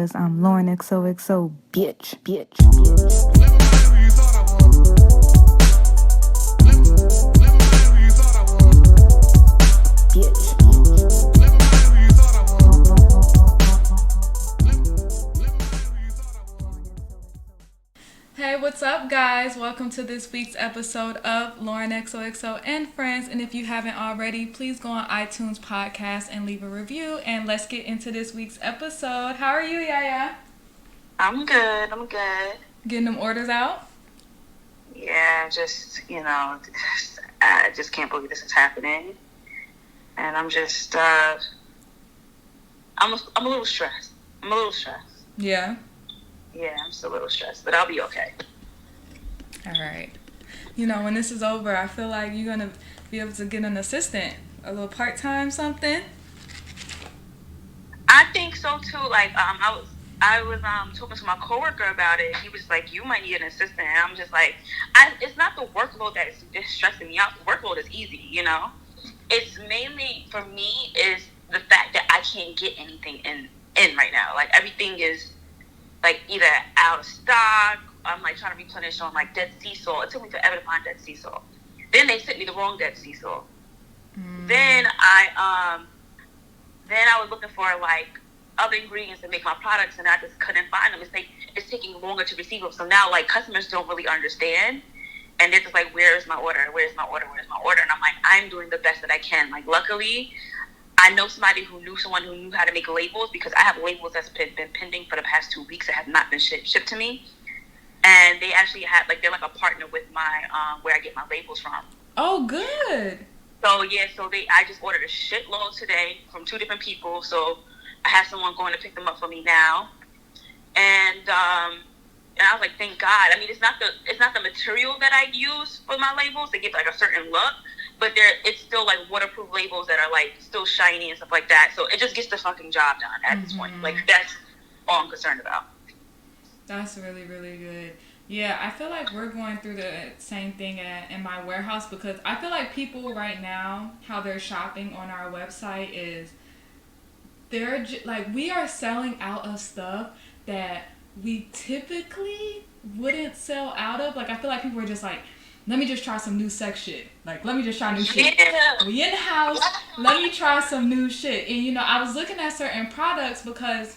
Cause I'm Lawrenxoxo, bitch. Never mind who you thought I was. Never mind who you thought I was. Never mind who you thought I was. Never mind who you thought I was. Hey, what's up, guys? Welcome to this week's episode of Lawrenxoxo and Friends. And if you haven't already, please go on iTunes podcast and leave a review. And let's get into this week's episode. How are you, Yaya? I'm good. Getting them orders out? Yeah, I just can't believe this is happening. And I'm just, I'm a little stressed. Yeah. Yeah, I'm just a little stressed, but I'll be okay. All right. You know, when this is over, I feel like you're going to be able to get an assistant, a little part-time something. I think so too. Like, I was talking to my coworker about it. He was like, "You might need an assistant." And I'm just like, it's not the workworkload that is stressing me out. The workload is easy, you know. It's mainly for me is the fact that I can't get anything in right now. Like everything is like either out of stock. I'm like trying to replenish on like Dead Sea salt. It took me forever to find Dead Sea salt. Then they sent me the wrong Dead Sea salt. Then I was looking for like other ingredients to make my products, and I just couldn't find them. It's taking longer to receive them. So now like customers don't really understand, and they're just like, "Where's my order? Where's my order? Where's my order?" And I'm like, I'm doing the best that I can. Like luckily, I know somebody who knew someone who knew how to make labels, because I have labels that's been pending for the past 2 weeks that have not been shipped to me. And they actually have, like, they're like a partner with my, where I get my labels from. Oh, good. So, yeah, I just ordered a shitload today from 2 different people. So, I have someone going to pick them up for me now. And I was like, thank God. I mean, it's not the material that I use for my labels. They give, like, a certain look. But it's still, like, waterproof labels that are, like, still shiny and stuff like that. So, it just gets the fucking job done at this point. Like, that's all I'm concerned about. That's really, really good. Yeah, I feel like we're going through the same thing in my warehouse, because I feel like people right now, how they're shopping on our website is we are selling out of stuff that we typically wouldn't sell out of. Like, I feel like people are just like, let me just try some new sex shit. Like, let me just try new shit. Yeah. We in the house, let me try some new shit. And, you know, I was looking at certain products because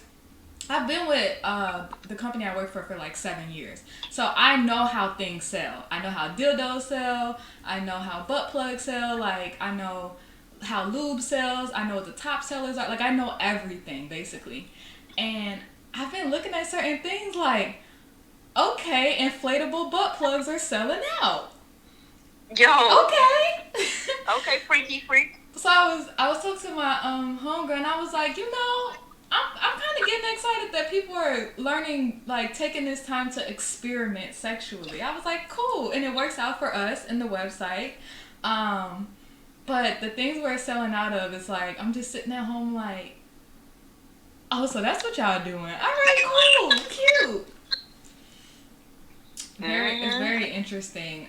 I've been with the company I work for like 7 years. So I know how things sell. I know how dildos sell. I know how butt plugs sell. Like, I know how lube sells. I know what the top sellers are. Like, I know everything, basically. And I've been looking at certain things like, okay, inflatable butt plugs are selling out. Yo. Okay. Okay, freaky freak. So I was talking to my homegirl, and I was like, you know, I'm kind of getting excited that people are learning, like, taking this time to experiment sexually. I was like, cool. And it works out for us in the website. But the things we're selling out of, it's like, I'm just sitting at home like, oh, so that's what y'all doing. All right, cool. Cute. It's very interesting.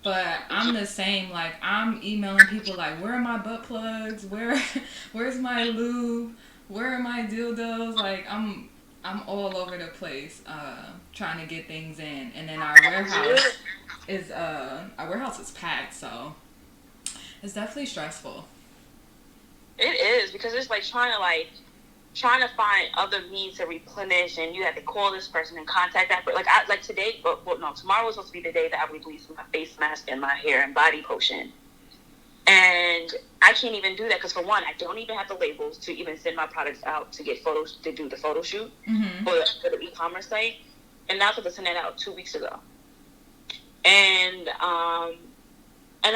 But I'm the same. Like, I'm emailing people like, where are my butt plugs? Where's my lube? Where are my dildos? Like, I'm all over the place trying to get things in. And then our warehouse is packed, so it's definitely stressful. It is, because it's like trying to find other means to replenish, and you have to call this person and contact that. But like today, tomorrow was supposed to be the day that I release my face mask and my hair and body potion. And I can't even do that because, for one, I don't even have the labels to even send my products out to get photos, to do the photo shoot for the e-commerce site. And now I have to send that out 2 weeks ago. And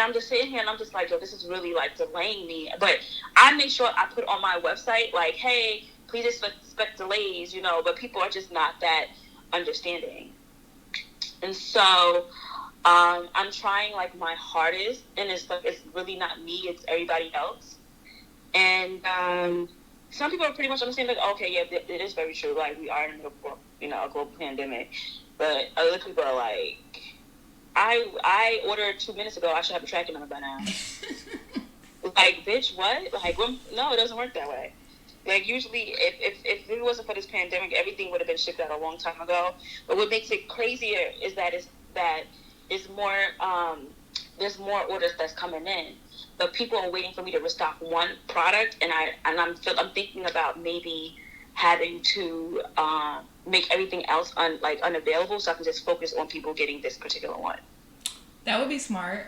I'm just sitting here and I'm just like, yo, this is really like delaying me. But I make sure I put on my website like, hey, please expect delays, you know. But people are just not that understanding. And so I'm trying like my hardest, and it's really not me, it's everybody else. And some people are pretty much understanding, like, okay, yeah, it is very true. Like, we are in the middle of, you know, a global pandemic. But other people are like, I ordered 2 minutes ago. I should have a tracking number by now. Like, bitch, what? Like, no, it doesn't work that way. Like, usually, if it wasn't for this pandemic, everything would have been shipped out a long time ago. But what makes it crazier is that it's more, there's more orders that's coming in. But people are waiting for me to restock one product, and I'm thinking about maybe having to make everything else unavailable, so I can just focus on people getting this particular one. That would be smart.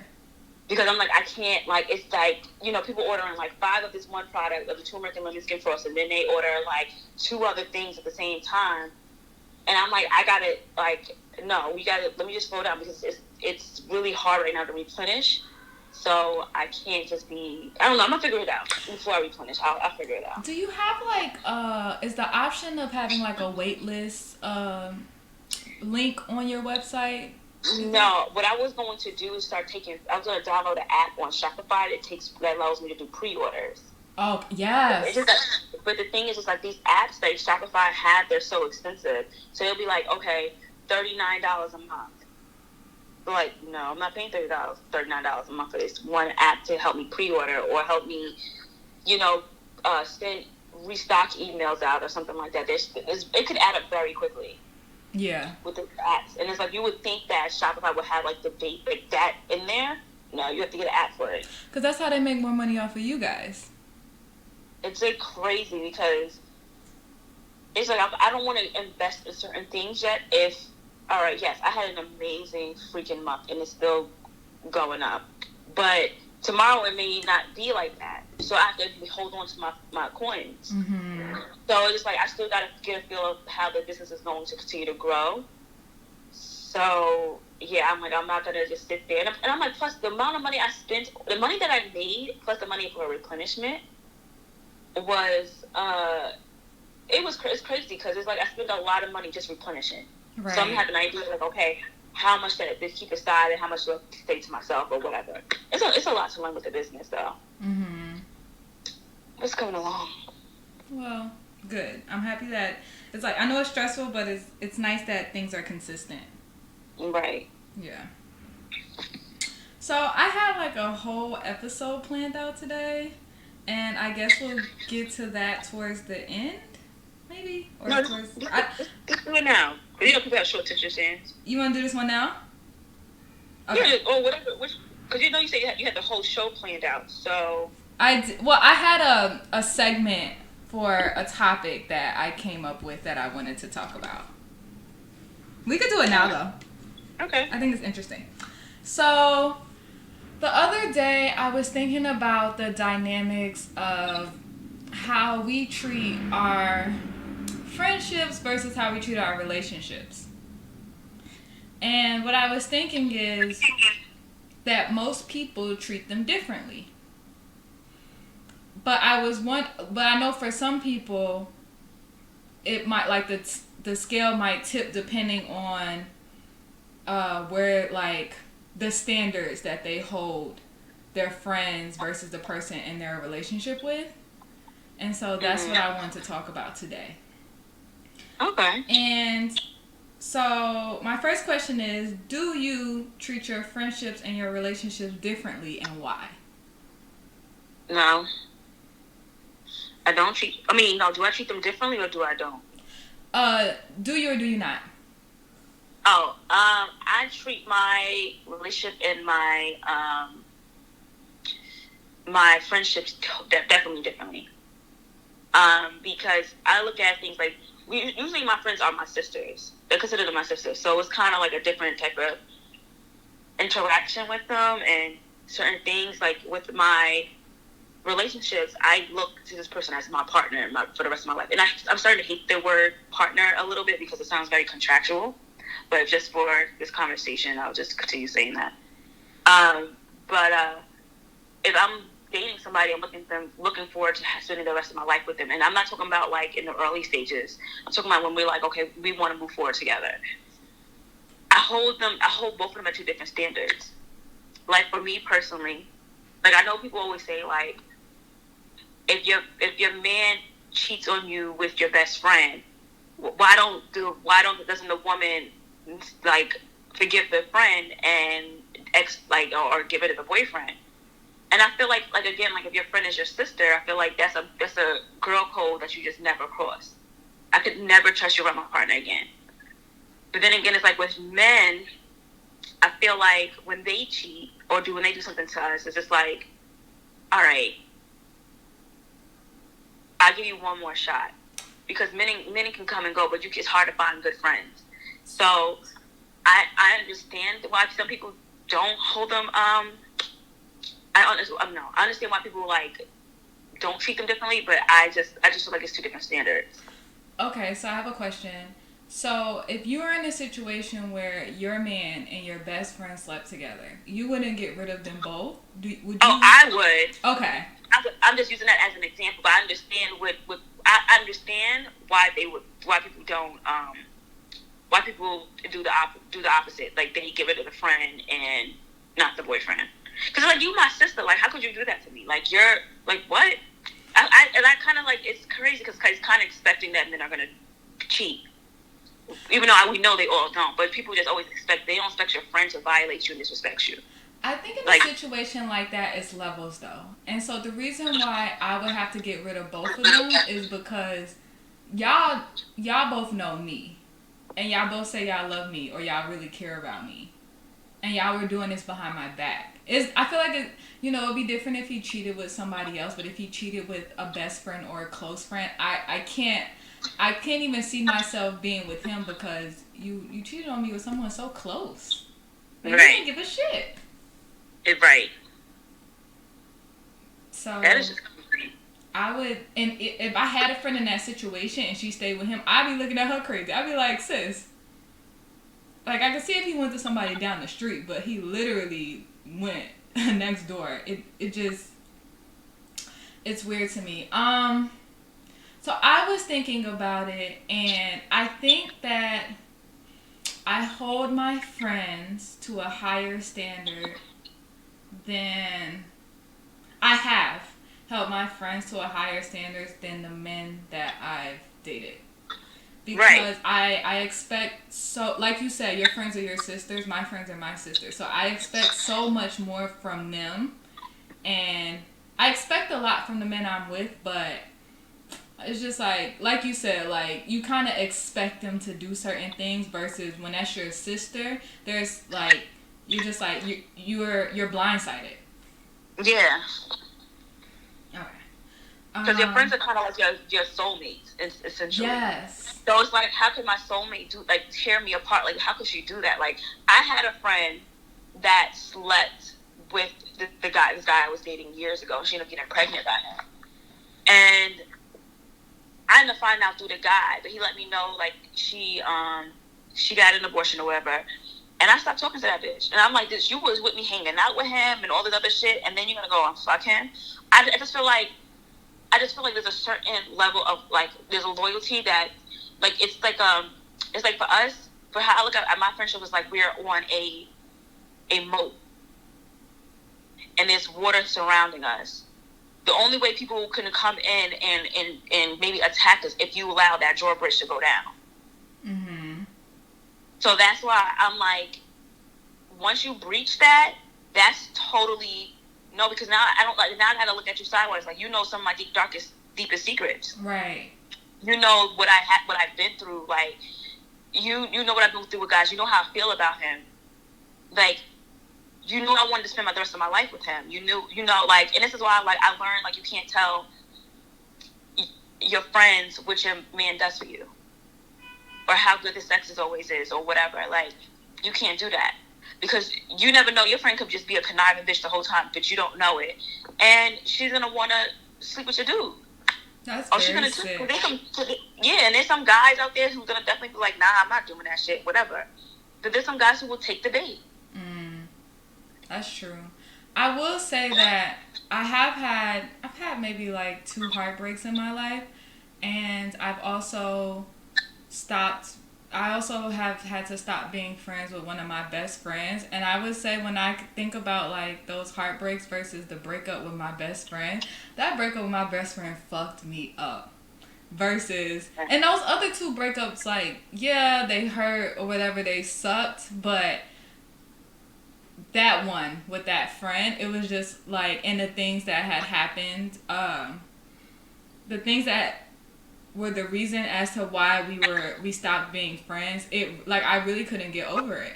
Because I'm like, I can't, like, it's like, you know, people ordering like 5 of this one product of the turmeric and lemon skin frost, and then they order like 2 other things at the same time. And I'm like, I gotta, like, no, let me just slow down, because it's really hard right now to replenish. So I can't just be, I don't know, I'm gonna figure it out before I replenish. I'll figure it out. Do you have like, is the option of having like a wait list link on your website? No, what I was going to do is I was going to download an app on Shopify that allows me to do pre-orders. Oh, yes. But the thing is, it's like these apps that Shopify have, they're so expensive. So it'll be like, okay, $39 a month. Like, no, I'm not paying $39 a month for this one app to help me pre-order or help me, you know, send restock emails out or something like that. It could add up very quickly. Yeah. With the apps. And it's like, you would think that Shopify would have like the date like that in there. No, you have to get an app for it. Because that's how they make more money off of you guys. It's like crazy, because it's like I don't want to invest in certain things yet. All right, yes, I had an amazing freaking month and it's still going up. But tomorrow it may not be like that. So I have to hold on to my coins. Mm-hmm. So it's like I still got to get a feel of how the business is going to continue to grow. So, yeah, I'm like, I'm not going to just sit there. And I'm like, plus the amount of money I spent, the money that I made, plus the money for replenishment was, it's crazy, because it's like I spent a lot of money just replenishing. Right. So I'm having an idea, like, okay, how much to keep aside and how much to stay to myself or whatever. It's a lot to learn with the business, though. Mm-hmm. It's coming along. Well, good. I'm happy that it's like, I know it's stressful, but it's nice that things are consistent. Right. Yeah. So I have like a whole episode planned out today, and I guess we'll get to that towards the end, maybe? Or No, towards... let's do it now. You know, people have short attention spans. You want to do this one now? Okay. Yeah, or whatever. Because you know, you said you had the whole show planned out, so... I had a segment for a topic that I came up with that I wanted to talk about. We could do it now, though. Okay. I think it's interesting. So, the other day, I was thinking about the dynamics of how we treat our friendships versus how we treat our relationships. And what I was thinking is that most people treat them differently. But I know for some people, it might, like, the scale might tip depending on where, like, the standards that they hold their friends versus the person in their relationship with. And so that's what I want to talk about today. Okay. And so my first question is, do you treat your friendships and your relationships differently, and why? No. I don't treat... no, do I treat them differently or do I don't? Do you or do you not? Oh, I treat my relationship and my my friendships definitely differently. Because I look at things like... usually my friends are my sisters. They're considered my sisters. So it's kind of like a different type of interaction with them and certain things. Like with my relationships, I look to this person as my partner for the rest of my life. And I'm starting to hate the word partner a little bit because it sounds very contractual. But just for this conversation, I'll just continue saying that. But if I'm dating somebody, I'm looking forward to spending the rest of my life with them. And I'm not talking about like in the early stages. I'm talking about when we're like, okay, we want to move forward together. I hold both of them at 2 different standards. Like for me personally, like I know people always say like, if your man cheats on you with your best friend, doesn't the woman like forgive the friend and or give it to the boyfriend? And I feel like again, like if your friend is your sister, I feel like that's a girl code that you just never cross. I could never trust you around my partner again. But then again, it's like with men, I feel like when they cheat or when they do something to us, it's just like, all right, I'll give you one more shot. Because men can come and go, but it's hard to find good friends. So I understand why some people don't hold them. I understand why people like don't treat them differently, but I just feel like it's two different standards. Okay, so I have a question. So if you were in a situation where your man and your best friend slept together, you wouldn't get rid of them both? Would you? Oh, I would. Okay. I'm just using that as an example, but I understand I understand why people don't why people do the opposite, like they get rid of the friend and not the boyfriend. Because like, you my sister, like how could you do that to me? Like you're like what? I kind of like, it's crazy because it's kind of expecting that men are gonna cheat, even though we know they all don't. But people just always they don't expect your friend to violate you and disrespect you. I think in a situation like that, it's levels though. And so the reason why I would have to get rid of both of them is because y'all both know me. And y'all both say y'all love me or y'all really care about me. And y'all were doing this behind my back. I feel like it'd be different if he cheated with somebody else, but if he cheated with a best friend or a close friend, I can't even see myself being with him because you cheated on me with someone so close. Like, right. You didn't give a shit. Right. So that is just crazy. I would, and if I had a friend in that situation and she stayed with him, I'd be looking at her crazy. I'd be like, sis, like I could see if he went to somebody down the street, but he literally went next door. It's weird to me. So I was thinking about it, and I think that I hold my friends to a higher standard than I have held my friends to a higher standards than the men that I've dated. Because right. I expect so, like you said, your friends are your sisters, my friends are my sisters. So I expect so much more from them. And I expect a lot from the men I'm with, but it's just like you said, like you kind of expect them to do certain things versus when that's your sister, there's like, you're just like, you're blindsided. Yeah. Okay. Because your friends are kind of like your soulmates, essentially. Yes. So it's like, how could my soulmate tear me apart? Like, how could she do that? Like, I had a friend that slept with this guy I was dating years ago. She ended up getting pregnant by him. And I ended up finding out through the guy, but he let me know, like, she got an abortion or whatever. And I stopped talking to that bitch. And I'm like, this, you was with me hanging out with him and all this other shit, and then you're going to go and fuck him? I just feel like there's a certain level of, like, there's a loyalty that, like, it's like for us, for how I look at my friendship was like we're on a moat. And there's water surrounding us. The only way people can come in and maybe attack us if you allow that drawbridge to go down. Mm-hmm. So that's why I'm like, once you breach that, that's totally no, because now I don't like. Now I gotta look at you sideways, like you know some of my deepest secrets. Right. You know what I've been through. Like you know what I've been through with guys. You know how I feel about him. Like you knew I wanted to spend the rest of my life with him. You know, like, and this is why I learned like you can't tell your friends what your man does for you, or how good the sex always is, or whatever. Like you can't do that. Because you never know, your friend could just be a conniving bitch the whole time, but you don't know it. And she's going to want to sleep with your dude. That's she's very gonna sick. And there's some guys out there who's going to definitely be like, nah, I'm not doing that shit, whatever. But there's some guys who will take the bait. That's true. I will say that I've had maybe like 2 heartbreaks in my life. And I've also have had to stop being friends with one of my best friends. And I would say when I think about like those heartbreaks versus the breakup with my best friend, that breakup with my best friend fucked me up. Versus, and those other 2 breakups, like, yeah, they hurt or whatever, they sucked, but that one with that friend, it was just like, and the things that had happened, the things that were the reason as to why we stopped being friends, it, like, I really couldn't get over it.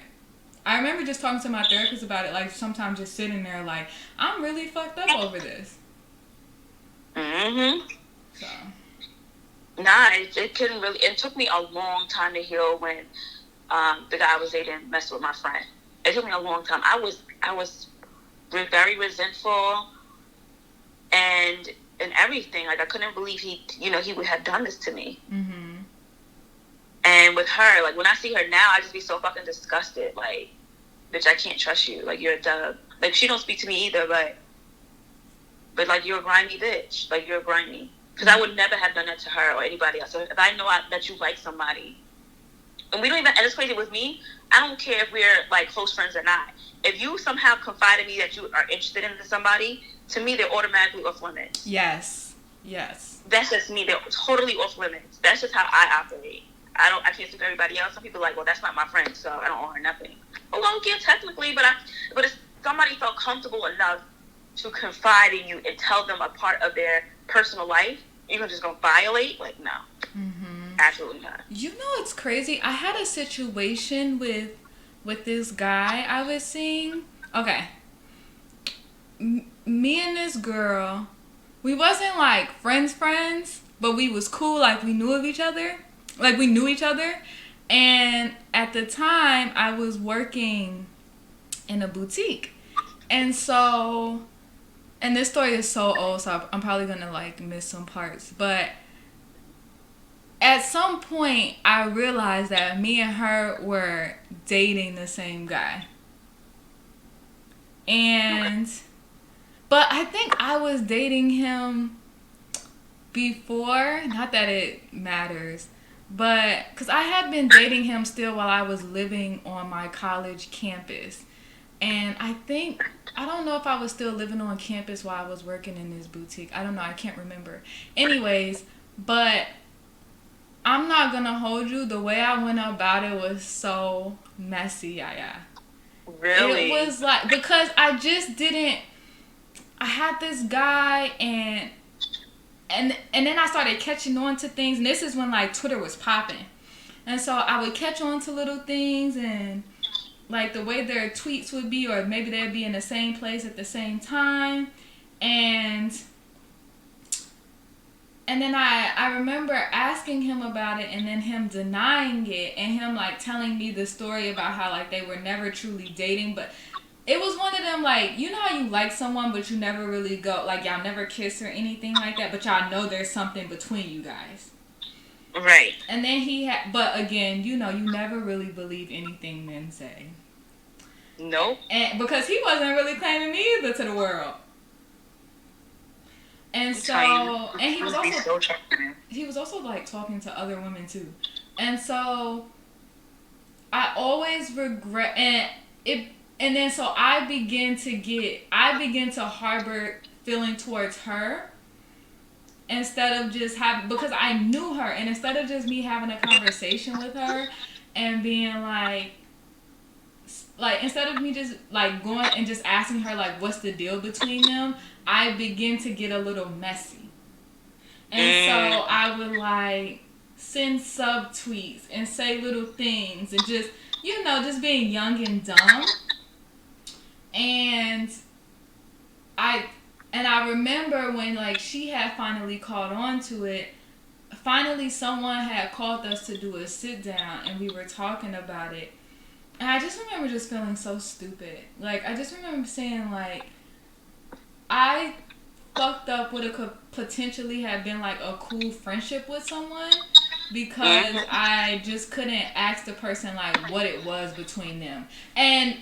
I remember just talking to my therapist about it, like, sometimes just sitting there like, I'm really fucked up over this. Mm-hmm. So. Nah, it couldn't really, it took me a long time to heal when the guy I was dating messed with my friend. It took me a long time. I was very resentful and everything. Like, I couldn't believe he would have done this to me. Mm-hmm. And with her, like, when I see her now, I just be so fucking disgusted. Like, bitch, I can't trust you. Like, you're a dub. Like, she don't speak to me either, but like, you're a grimy bitch. Like, you're grimy. Because I would never have done that to her or anybody else. So if I know that you like somebody, and we don't even, and it's crazy with me, I don't care if we're, like, close friends or not. If you somehow confide in me that you are interested in somebody, to me, they're automatically off limits. Yes. That's just me. They're totally off limits. That's just how I operate. I can't speak for everybody else. Some people are like, well, that's not my friend, so I don't owe her nothing. Well, yeah, technically, but if somebody felt comfortable enough to confide in you and tell them a part of their personal life, you're just gonna violate? Like, no. Mm-hmm. Absolutely not. You know, it's crazy. I had a situation with this guy I was seeing. Okay. Me and this girl, we wasn't like friends, but we was cool. Like, we knew of each other. Like, we knew each other. And at the time, I was working in a boutique. And so, and this story is so old, so I'm probably going to, like, miss some parts. But at some point, I realized that me and her were dating the same guy. And, but I think I was dating him before. Not that it matters. But, because I had been dating him still while I was living on my college campus. And I don't know if I was still living on campus while I was working in this boutique. I don't know. I can't remember. Anyways, but I'm not going to hold you. The way I went about it was so messy, yeah. Really? It was like, because I just didn't, I had this guy and then I started catching on to things. And this is when, like, Twitter was popping. And so I would catch on to little things and, like, the way their tweets would be, or maybe they'd be in the same place at the same time. And then I remember asking him about it and then him denying it and him, like, telling me the story about how, like, they were never truly dating. But it was one of them, like, you know how you like someone but you never really go, like, y'all never kiss or anything like that, but y'all know there's something between you guys. Right. And then but again, you know, you never really believe anything men say. Nope. And because he wasn't really claiming me either to the world. And so, and he was also like talking to other women too. And so I always regret, and then so I begin to harbor feeling towards her instead of just because I knew her, and instead of just me having a conversation with her and being like, instead of me just, like, going and just asking her, like, what's the deal between them, I begin to get a little messy. And so I would, like, send subtweets and say little things and just, you know, just being young and dumb. And I remember when, like, she had finally caught on to it. Finally, someone had called us to do a sit down and we were talking about it. And I just remember just feeling so stupid. Like, I just remember saying, like, I fucked up what it could potentially have been, like, a cool friendship with someone because I just couldn't ask the person, like, what it was between them. And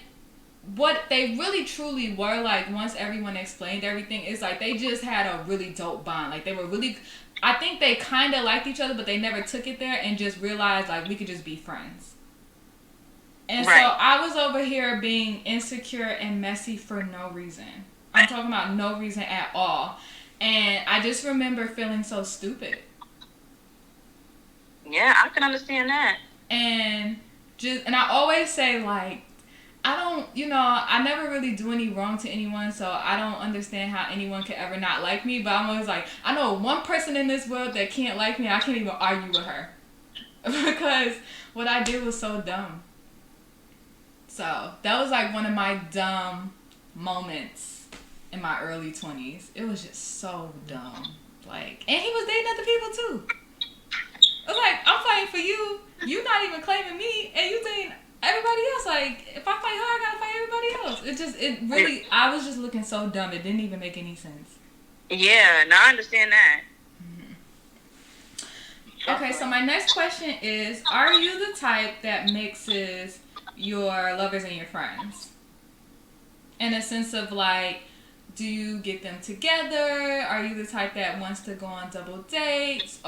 what they really truly were, like, once everyone explained everything, is, like, they just had a really dope bond. Like, they were really, I think they kind of liked each other, but they never took it there and just realized, like, we could just be friends. And so I was over here being insecure and messy for no reason. I'm talking about no reason at all. And I just remember feeling so stupid. Yeah, I can understand that. And I always say, like, I don't, I never really do any wrong to anyone, so I don't understand how anyone could ever not like me. But I'm always like, I know one person in this world that can't like me. I can't even argue with her because what I did was so dumb. So that was like one of my dumb moments in my early 20s. It was just so dumb. Like, and he was dating other people too. I was like, I'm fighting for you. You not even claiming me, and you dating everybody else. Like, if I fight her, I gotta fight everybody else. It really, I was just looking so dumb. It didn't even make any sense. Yeah, now I understand that. Mm-hmm. Okay, so my next question is, are you the type that mixes your lovers and your friends? In a sense of like, do you get them together? Are you the type that wants to go on double dates?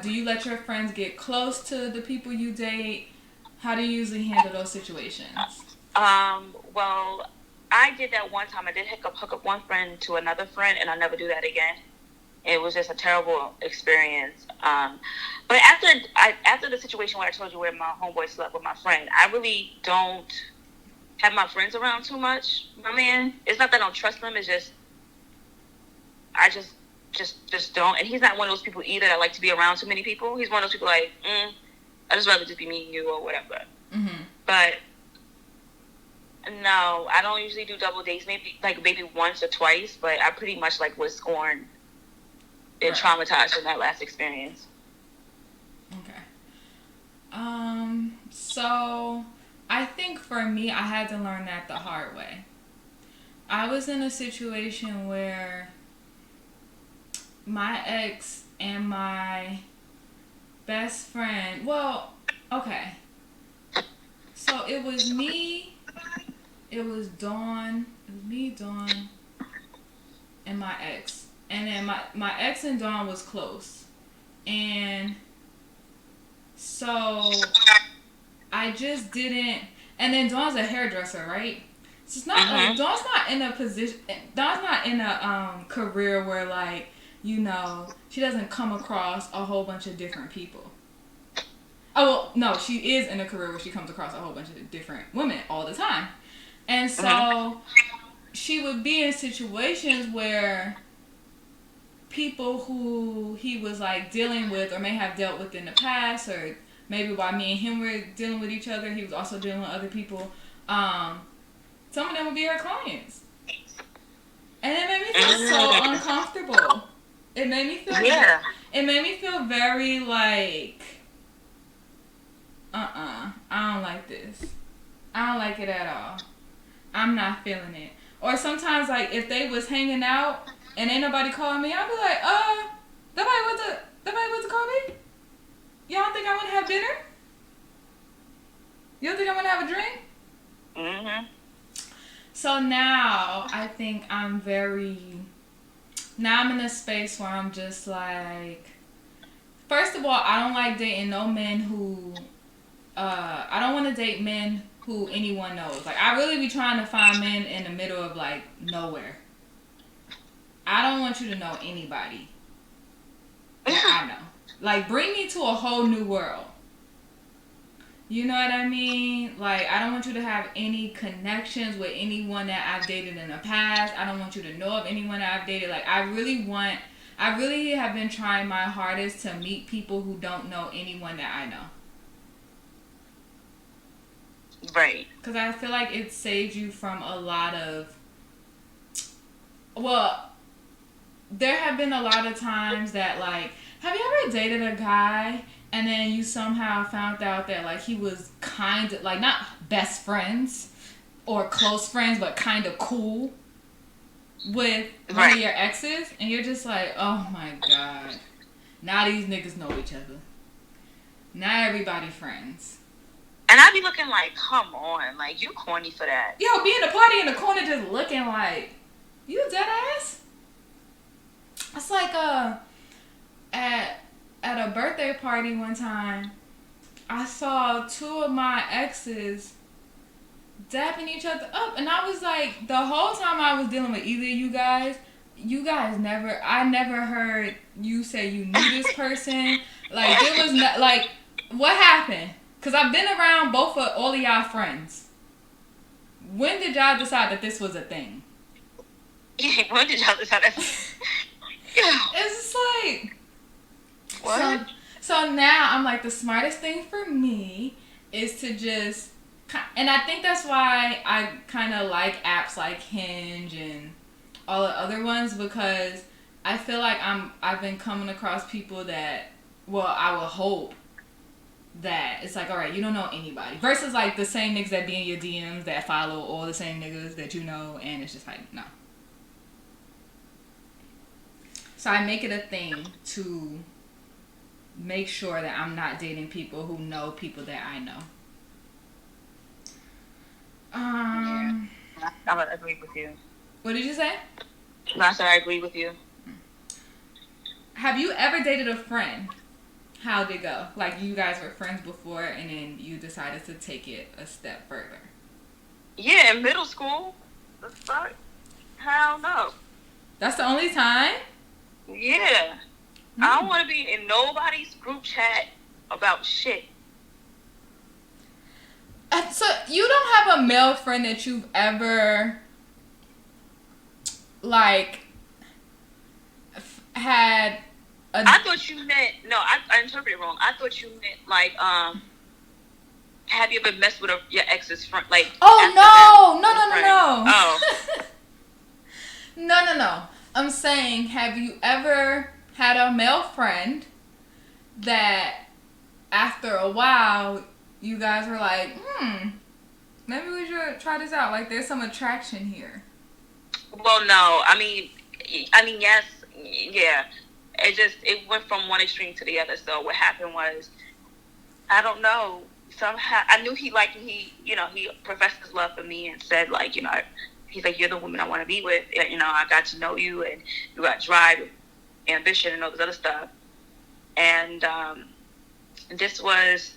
Do you let your friends get close to the people you date? How do you usually handle those situations? Well, I did that one time. I did hook up one friend to another friend, and I'll never do that again. It was just a terrible experience. But after the situation where I told you where my homeboy slept with my friend, I really don't have my friends around too much. My man, it's not that I don't trust them. It's just I just don't. And he's not one of those people either that like to be around too many people. He's one of those people like, I just rather just be me and you or whatever. Mm-hmm. But no, I don't usually do double dates. Maybe once or twice. But I pretty much like was scorned and traumatized in that last experience. Okay. So I think for me, I had to learn that the hard way. I was in a situation where my ex and my best friend, well, okay. So it was me, Dawn, and my ex. And then my ex and Dawn was close. And so I just didn't, and then Dawn's a hairdresser, right? So it's not like, Dawn's not in a career where like, she doesn't come across a whole bunch of different people. Oh, well, no, she is in a career where she comes across a whole bunch of different women all the time. And so she would be in situations where people who he was like dealing with or may have dealt with in the past, or maybe while me and him were dealing with each other, he was also dealing with other people. Some of them would be her clients. And it made me feel so uncomfortable. It made me feel very like, I don't like this. I don't like it at all. I'm not feeling it. Or sometimes like if they was hanging out and ain't nobody calling me, I'll be like, nobody went to call me? Y'all don't think I want to have dinner? You don't think I want to have a drink? Mm-hmm. So now I think I'm in a space where I'm just like, first of all, I don't like dating no men who, I don't want to date men who anyone knows. Like, I really be trying to find men in the middle of, like, nowhere. I don't want you to know anybody that I know. Like, bring me to a whole new world. You know what I mean? Like, I don't want you to have any connections with anyone that I've dated in the past. I don't want you to know of anyone that I've dated. Like, I really have been trying my hardest to meet people who don't know anyone that I know. Right. Because I feel like it saves you from a lot of... Well, there have been a lot of times that, like... Have you ever dated a guy and then you somehow found out that, like, he was kind of... Like, not best friends or close friends, but kind of cool with one of your exes? And you're just like, oh, my God. Now these niggas know each other. Now everybody friends. And I be looking like, come on, like, you corny for that. Yo, be in the party in the corner just looking like, you a dead ass? It's like, at a birthday party one time, I saw two of my exes dapping each other up. And I was like, the whole time I was dealing with either of you guys I never heard you say you knew this person. Like, there was not, like, what happened? Because I've been around all of y'all friends. when did y'all decide that this was a thing? Yeah, when did y'all decide that? Yeah. It's just like, What? so now I'm like, the smartest thing for me is to just, and I think that's why I kind of like apps like Hinge and all the other ones, because I feel like I've been coming across people that, well, I would hope that it's like, all right, you don't know anybody, versus like the same niggas that be in your DMs that follow all the same niggas that you know, and it's just like, no. So I make it a thing to make sure that I'm not dating people who know people that I know. Yeah. I would agree with you. What did you say? No, I said I agree with you. Have you ever dated a friend? How'd it go? Like, you guys were friends before and then you decided to take it a step further. Yeah, in middle school. The fuck? Hell no. That's the only time? Yeah. I don't want to be in nobody's group chat about shit. So you don't have a male friend that you've ever, like, had a... I thought you meant, no, I interpreted it wrong. I thought you meant, like, have you ever messed with your ex's friend? Like, oh, no. Oh. No. I'm saying, have you ever had a male friend that after a while you guys were like, maybe we should try this out. Like, there's some attraction here. Well, no. I mean, yes, yeah. It went from one extreme to the other. So what happened was, I don't know. Somehow, I knew he professed his love for me and said, like, he's like, you're the woman I want to be with. I got to know you, and you got drive, ambition, and all this other stuff. And this was,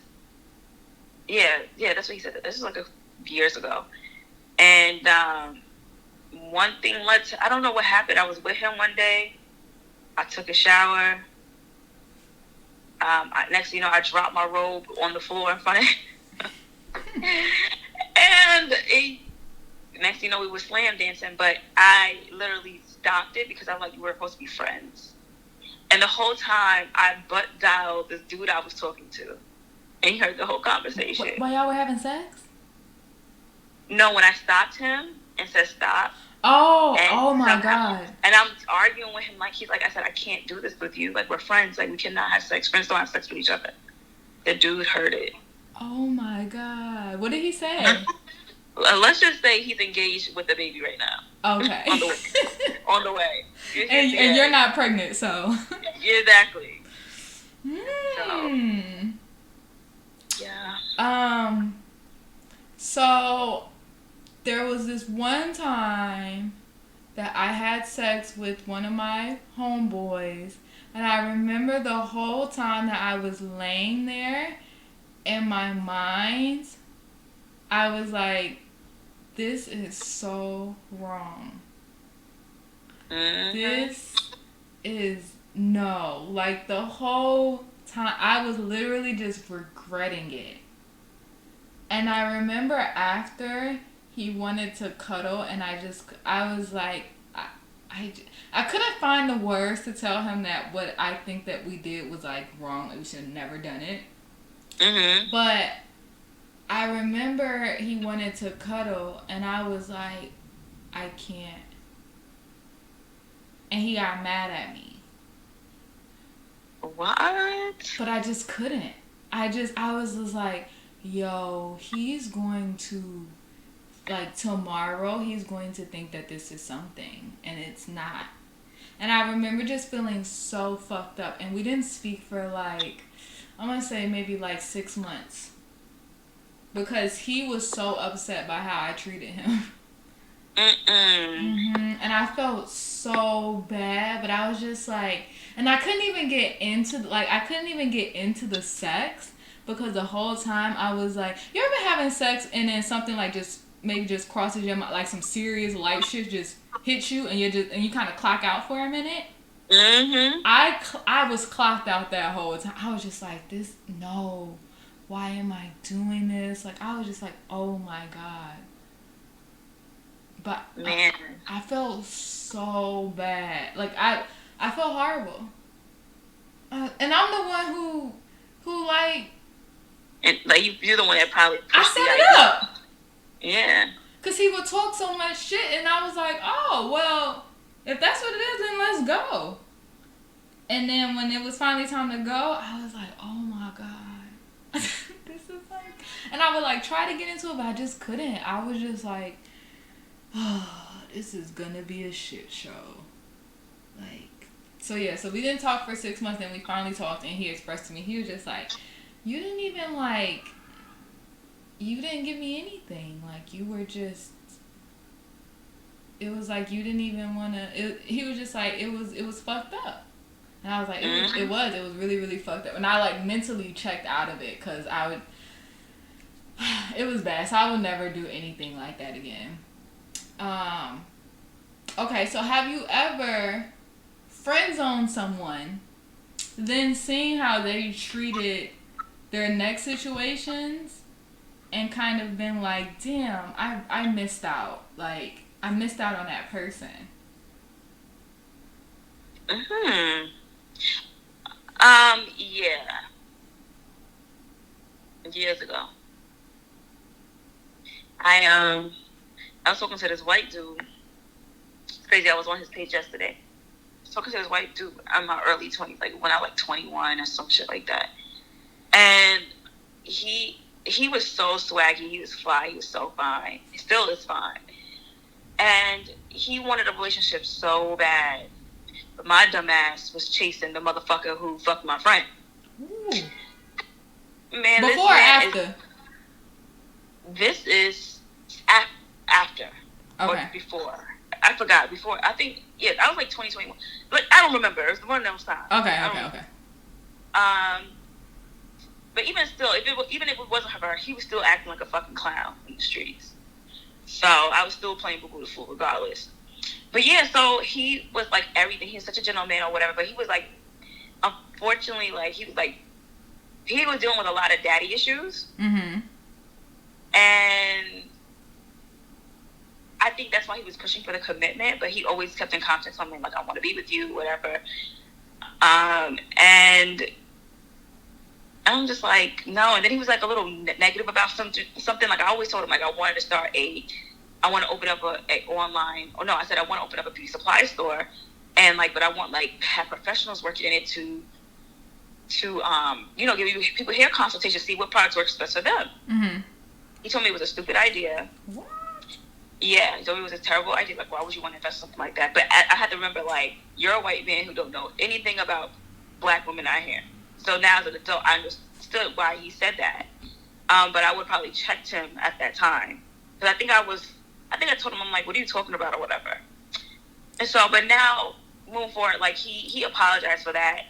that's what he said. This was like years ago. And one thing led to, I don't know what happened. I was with him one day. I took a shower. Next thing you know, I dropped my robe on the floor in front of him. And next thing you know, we were slam dancing. But I literally stopped it because I'm like, you were supposed to be friends. And the whole time, I butt dialed this dude I was talking to. And he heard the whole conversation. While y'all were having sex? No, when I stopped him and said stop. Oh my God. And I'm arguing with him he's like, I said, I can't do this with you. Like, we're friends. Like, we cannot have sex. Friends don't have sex with each other. The dude heard it. Oh my God. What did he say? Let's just say he's engaged with the baby right now. Okay. On the way. And you're not pregnant, so. Exactly. Yeah. So there was this one time that I had sex with one of my homeboys, and I remember the whole time that I was laying there, in my mind, I was like, this is so wrong. Mm-hmm. This is no. Like, the whole time, I was literally just regretting it. And I remember after, he wanted to cuddle, and I was like, I couldn't find the words to tell him that what I think that we did was, like, wrong. Like, we should have never done it. Mm-hmm. But I remember he wanted to cuddle, and I was like, I can't. And he got mad at me. What? But I just couldn't. I was just like, yo, he's going to, like, tomorrow, he's going to think that this is something, and it's not. And I remember just feeling so fucked up, and we didn't speak for, like, I'm going to say maybe, like, 6 months. Because he was so upset by how I treated him. Mm-hmm. And I felt so bad, but I was just like, and I couldn't even get into the sex, because the whole time I was like, you ever been having sex and then something like just crosses your mind, like some serious life shit just hits you, and you kind of clock out for a minute. Mm-hmm. I was clocked out that whole time. I was just like, why am I doing this? Like, I was just like, oh my God. But Man. I felt so bad. Like I felt horrible. And I'm the one who like. And like you're the one that probably I pushed set the it idea. up. Yeah. Cause he would talk so much shit, and I was like, oh well, if that's what it is, then let's go. And then when it was finally time to go, I was like, oh my god, this is like, and I would like try to get into it, but I just couldn't. I was just like, oh, this is gonna be a shit show. Like, so yeah, so we didn't talk for 6 months, then we finally talked, and he expressed to me, he was just like, you didn't even like, you didn't give me anything. Like, you were just, it was like you didn't even want to, he was just like, it was fucked up. And I was like, it was really, really fucked up. And I like mentally checked out of it because it was bad. So I would never do anything like that again. Okay, so have you ever friend zoned someone, then seen how they treated their next situations and kind of been like, damn, I missed out. Like, I missed out on that person. Yeah. Years ago. I was talking to this white dude. It's crazy, I was on his page yesterday. I was talking to this white dude in my early 20s, like when I was like 21 or some shit like that. And he was so swaggy, he was fly, he was so fine. He still is fine. And he wanted a relationship so bad. But my dumb ass was chasing the motherfucker who fucked my friend. Ooh. Man, before or after? This is after. Okay. Or before. I forgot. Before. I think, yeah, I was like 2021. But I don't remember. It was one of those times. Okay. But even still, even if it wasn't her, he was still acting like a fucking clown in the streets. So I was still playing Boo Boo the Fool regardless. But yeah, so he was like everything. He was such a gentleman or whatever. But he was like, unfortunately, like he was dealing with a lot of daddy issues. Mm-hmm. And I think that's why he was pushing for the commitment. But he always kept in contact with me, like, I want to be with you, whatever. And I'm just like, no. And then he was like a little negative about something. Like I always told him, like I wanted to start I want to open up a online. Oh no, I said I want to open up a beauty supply store, and like, but I want like have professionals working in it to give people hair consultations, see what products works best for them. Mm-hmm. He told me it was a stupid idea. What? Yeah, he told me it was a terrible idea. Like, why would you want to invest in something like that? But I had to remember, like, you're a white man who don't know anything about black women out here. So now as an adult, I understood why he said that. But I would probably checked him at that time. Because I think I told him, I'm like, what are you talking about or whatever. And so, but now, moving forward, like, he apologized for that.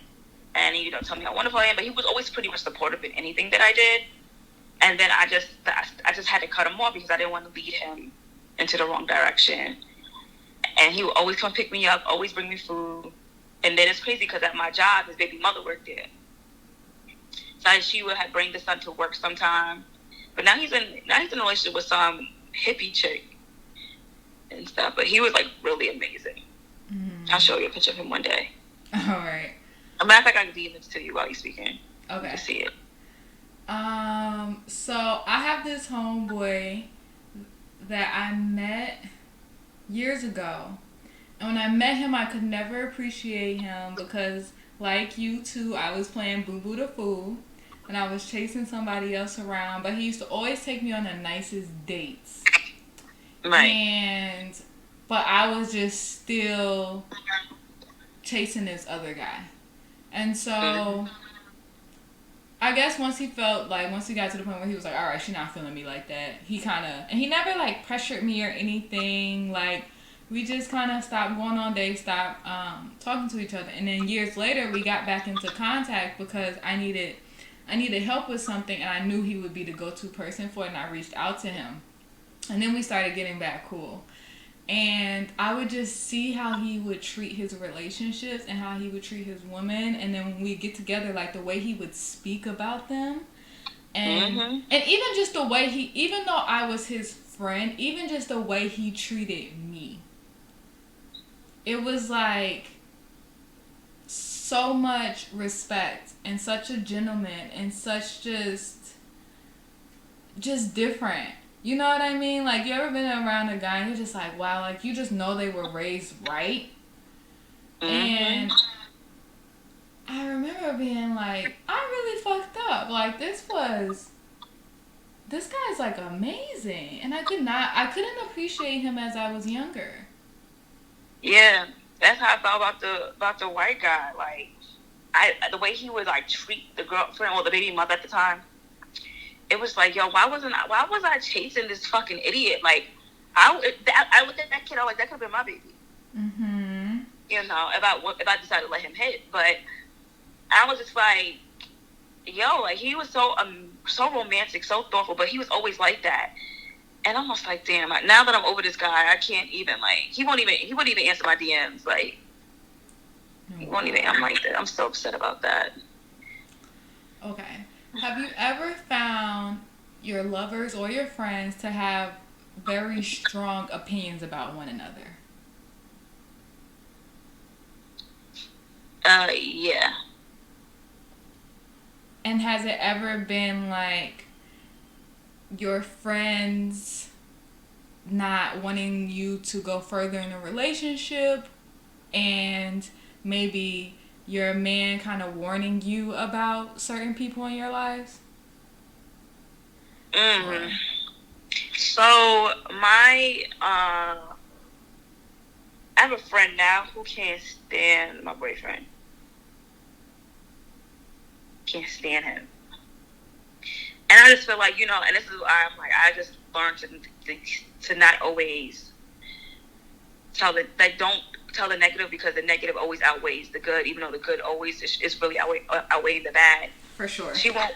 And he, told me how wonderful I am. But he was always pretty much supportive in anything that I did. And then I just had to cut him off because I didn't want to lead him into the wrong direction. And he would always come pick me up, always bring me food. And then it's crazy because at my job, his baby mother worked there. So she would have bring the son to work sometime. But now he's in a relationship with some hippie chick and stuff. But he was like really amazing. Mm. I'll show you a picture of him one day. All right. As a matter of fact, I can DM it to you while you're speaking. Okay. You can see it. So I have this homeboy that I met years ago. And when I met him, I could never appreciate him because, like you too, I was playing Boo Boo the Fool. And I was chasing somebody else around. But he used to always take me on the nicest dates. Right. But I was just still chasing this other guy. And so, I guess once he got to the point where he was like, all right, she's not feeling me like that. And he never like pressured me or anything. Like, we just kind of stopped going on dates, stopped talking to each other. And then years later, we got back into contact because I needed help with something, and I knew he would be the go-to person for it, and I reached out to him. And then we started getting back cool. And I would just see how he would treat his relationships and how he would treat his women. And then when we get together, like the way he would speak about them. And even just the way even though I was his friend, even just the way he treated me. It was like so much respect and such a gentleman and such just different. You know what I mean? Like, you ever been around a guy and you're just like, wow, like, you just know they were raised right? And I remember being like, I really fucked up. Like, this guy's like amazing. And I couldn't appreciate him as I was younger. Yeah, that's how I felt about the white guy. Like, the way he would like treat the girlfriend or the baby mother at the time. It was like, yo, why was I chasing this fucking idiot? Like, I looked at that kid, I was like, that could have been my baby. Mm-hmm. You know, if I decided to let him hit. But I was just like, yo, like, he was so romantic, so thoughtful, but he was always like that. And I'm just like, damn, now that I'm over this guy, I can't even, like, he wouldn't even answer my DMs. Like, he won't even, I'm like that. I'm so upset about that. Okay. Have you ever found your lovers or your friends to have very strong opinions about one another? Yeah. And has it ever been like your friends not wanting you to go further in a relationship and maybe your man kind of warning you about certain people in your lives? So I have a friend now who can't stand my boyfriend. Can't stand him. And I just feel like, you know, and this is why I'm like, I just learned to not always don't tell the negative, because the negative always outweighs the good, even though the good always is really outweighing the bad. For sure. She won't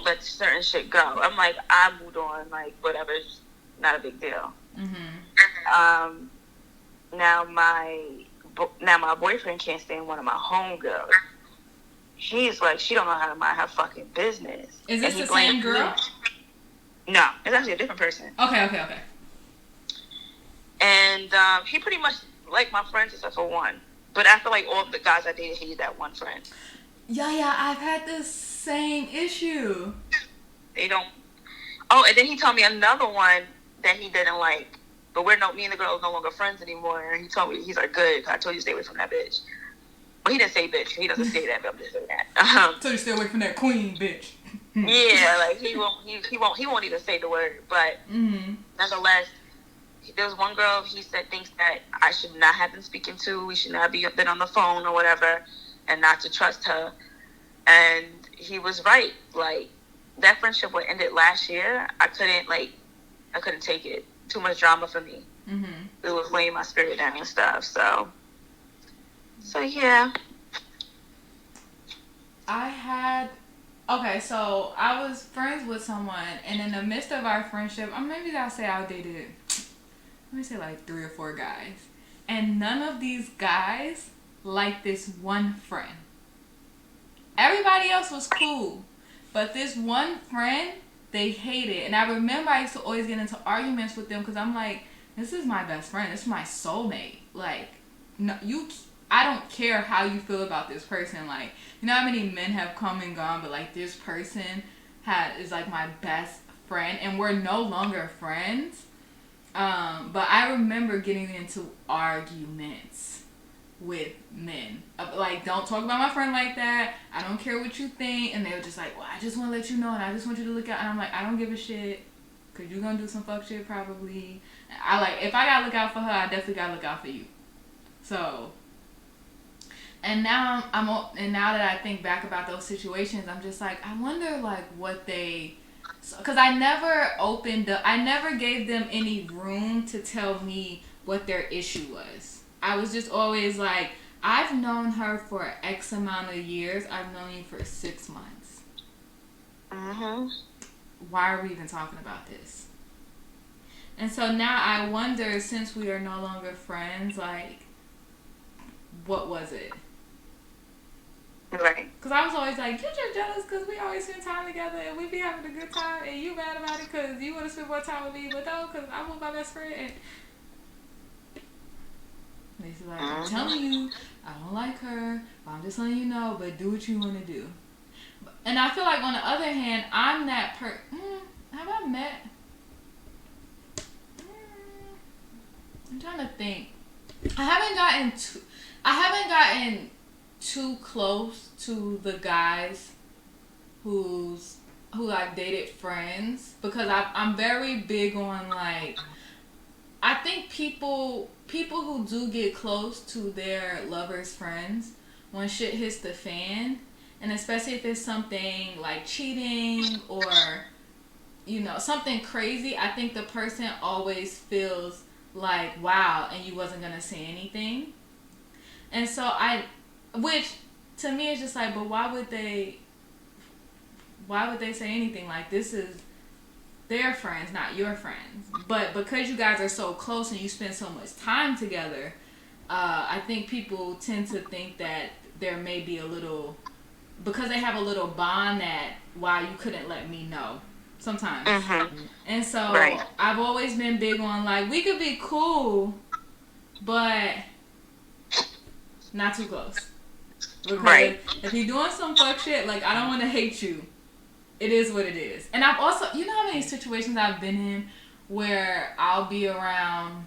let certain shit go. I'm like, I moved on, like, whatever, it's not a big deal. Mm-hmm. Now my boyfriend can't stand one of my homegirls. She's like, she don't know how to mind her fucking business. Is this the same girl? No, it's actually a different person. Okay. And he pretty much liked my friends except for one. But I feel like all the guys I dated hated that one friend. Yeah, I've had the same issue. They don't. Oh, and then he told me another one that he didn't like. But me and the girl are no longer friends anymore. And he told me, he's like, good, I told you to stay away from that bitch. Well, he didn't say bitch. He doesn't say that, but I'm just saying that. So you stay away from that queen bitch. Yeah, like, he won't even say the word. But nonetheless, there was one girl he said things that I should not have been speaking to. We should not been on the phone or whatever, and not to trust her. And he was right. Like, that friendship what ended last year, I couldn't take it. Too much drama for me. It was weighing my spirit down and stuff. So yeah. So I was friends with someone, and in the midst of our friendship, maybe I'll say I dated, let me say like 3 or 4 guys. And none of these guys liked this one friend. Everybody else was cool. But this one friend, they hated. And I remember I used to always get into arguments with them because I'm like, this is my best friend. This is my soulmate. Like, no, I don't care how you feel about this person. Like, you know how many men have come and gone, but like this person is like my best friend, and we're no longer friends. But I remember getting into arguments with men. Like, don't talk about my friend like that. I don't care what you think. And they were just like, well, I just want to let you know, and I just want you to look out. And I'm like, I don't give a shit, because you're going to do some fuck shit probably. If I got to look out for her, I definitely got to look out for you. So, and now now that I think back about those situations, I'm just like, I wonder like what because I never gave them any room to tell me what their issue was. I was just always like, I've known her for X amount of years. I've known you for 6 months. Why are we even talking about this? And so now I wonder, since we are no longer friends, like, what was it? Right. Because I was always like, you're just jealous because we always spend time together and we be having a good time, and you mad about it because you want to spend more time with me, but no, because I'm with my best friend. And he's like, I'm telling you, I don't like her. I'm just letting you know, but do what you want to do. And I feel like on the other hand, I'm that have I met? I'm trying to think. I haven't gotten too close to the guys who like dated friends, because I'm very big on, like, I think people who do get close to their lovers' friends, when shit hits the fan, and especially if it's something like cheating or, you know, something crazy, I think the person always feels like, wow, and you wasn't gonna say anything. And so which to me is just like, but why would they say anything? Like, this is their friends, not your friends. But because you guys are so close and you spend so much time together, I think people tend to think that there may be a little, because they have a little bond, that, wow, you couldn't let me know sometimes. And so I've always been big on, like, we could be cool, but not too close. Because if you're doing some fuck shit, like, I don't want to hate you. It is what it is. And I've also, you know how many situations I've been in where I'll be around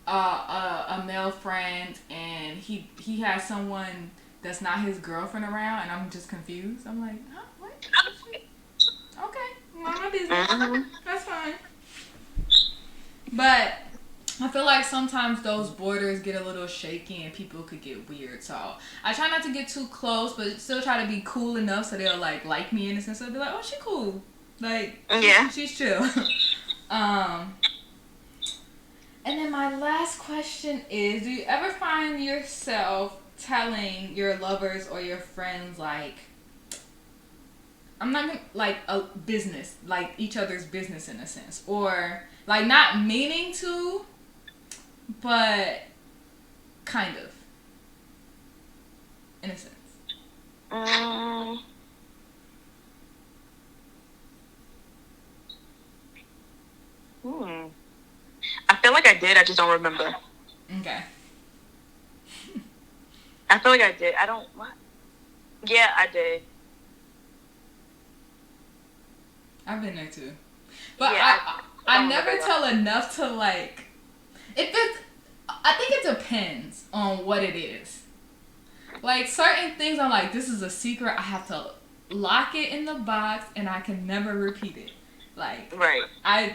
a male friend and he has someone that's not his girlfriend around, and I'm just confused. I'm like, huh, what? Okay, mind my business. That's fine. But I feel like sometimes those borders get a little shaky and people could get weird. So I try not to get too close, but still try to be cool enough so they'll like me in a sense. They'll be like, oh, she cool. Like, she's chill. And then my last question is, do you ever find yourself telling your lovers or your friends, like, I'm not gonna, like, a business, like each other's business in a sense, or like not meaning to, but kind of, in a sense? I feel like I did. I just don't remember. Okay. I feel like I did. I don't. What? Yeah, I did. I've been there too, but yeah, I never tell enough to, like, if it's. I think it depends on what it is. Like, certain things, I'm like, this is a secret. I have to lock it in the box, and I can never repeat it. Like, and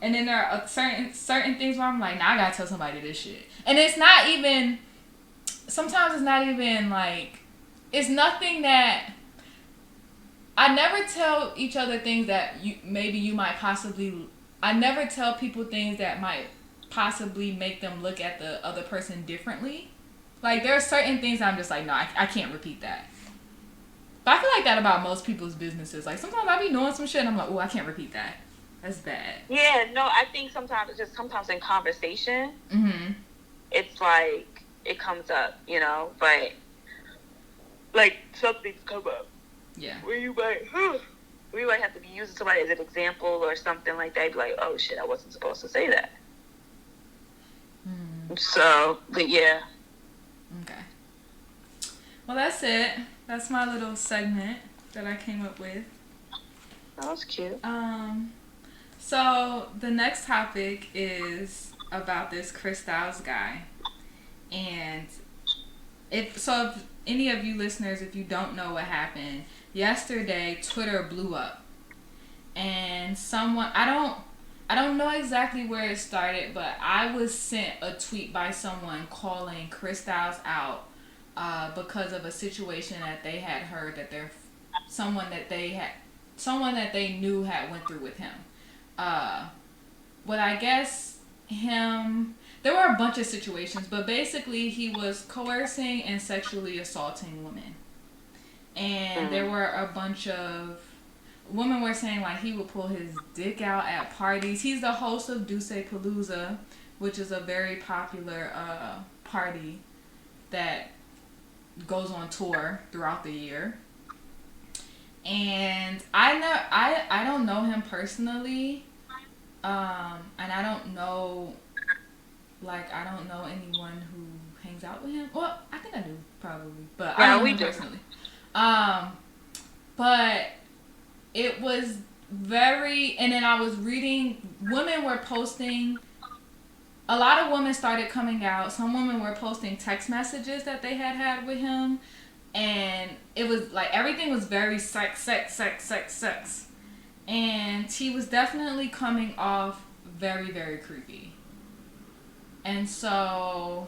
then there are certain things where I'm like, nah, I gotta tell somebody this shit. And it's not even. Sometimes it's not even like. It's nothing that. I never tell each other things that you might possibly. I never tell people things that might possibly make them look at the other person differently. Like, there are certain things I'm just like, no, I can't repeat that. But I feel like that about most people's businesses. Like, sometimes I be knowing some shit and I'm like, oh, I can't repeat that. That's bad. Yeah, no, I think sometimes in conversation, it's like, it comes up, you know, but like, something's come up. Yeah. Where you might have to be using somebody as an example or something like that. Be like, oh shit, I wasn't supposed to say that. So, but yeah. Okay. Well, that's it. That's my little segment that I came up with. That was cute. So the next topic is about this Chris Styles guy, and if any of you listeners, if you don't know what happened yesterday, Twitter blew up, and I don't know exactly where it started, but I was sent a tweet by someone calling Chris Styles out because of a situation that they had heard that someone that they knew had went through with him. But I guess there were a bunch of situations, but basically he was coercing and sexually assaulting women. And there were a bunch of women were saying, like, he would pull his dick out at parties. He's the host of Duce Palooza, which is a very popular party that goes on tour throughout the year. And I don't know him personally, and I don't know anyone who hangs out with him. Well, I think I do probably, but I don't know him personally. But it was very, and then I was reading, women were posting, a lot of women started coming out. Some women were posting text messages that they had with him. And it was like everything was very sex. And he was definitely coming off very, very creepy. And so,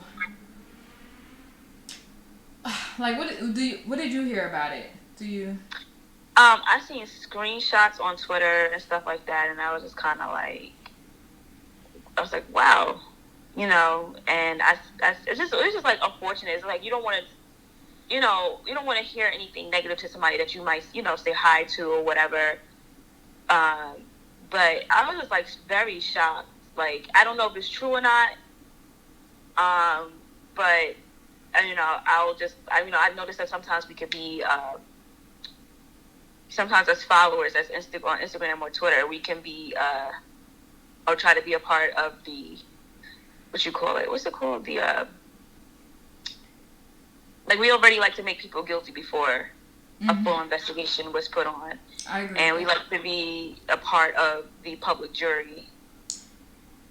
like, what did you hear about it? Do you? I seen screenshots on Twitter and stuff like that, and I was just kind of like, I was like, wow, you know. And it was just like unfortunate. It's like you don't want to. You don't want to hear anything negative to somebody that you might, say hi to or whatever. But I was just like very shocked. Like, I don't know if it's true or not. But I noticed that sometimes we could be, sometimes as followers, as on Instagram or Twitter, we can be, or try to be a part of the, what's it called? Like, we already like to make people guilty before a full investigation was put on. I agree. And we like to be a part of the public jury.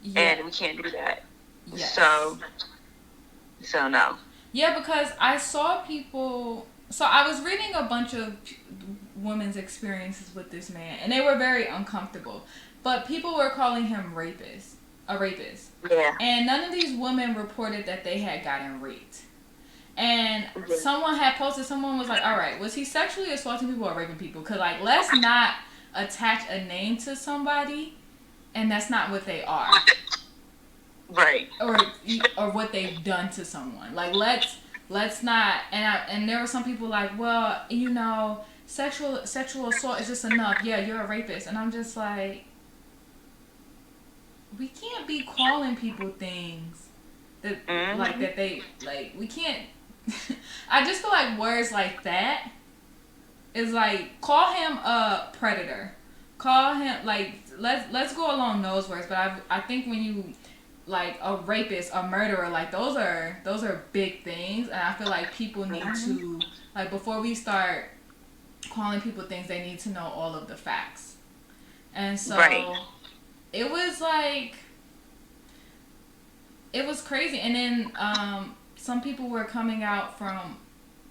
Yeah. And we can't do that. Yes. So no. Yeah, because I saw people... So I was reading a bunch of women's experiences with this man, and they were very uncomfortable. But people were calling him a rapist. Yeah. And none of these women reported that they had gotten raped. And someone had posted, someone was like, all right, was he sexually assaulting people or raping people? Because, like, let's not attach a name to somebody, and that's not what they are. Right. Or what they've done to someone. Like, let's not, and there were some people like, well, sexual assault is just enough. Yeah, you're a rapist. And I'm just like, we can't be calling people things that, like, that they, like, we can't. I just feel like words like that is like, call him a predator, call him, like, let's go along those words. But I think when you, like, a rapist, a murderer, like, those are big things, and I feel like people need to, like, before we start calling people things, they need to know all of the facts. And so it was like, it was crazy. And then some people were coming out from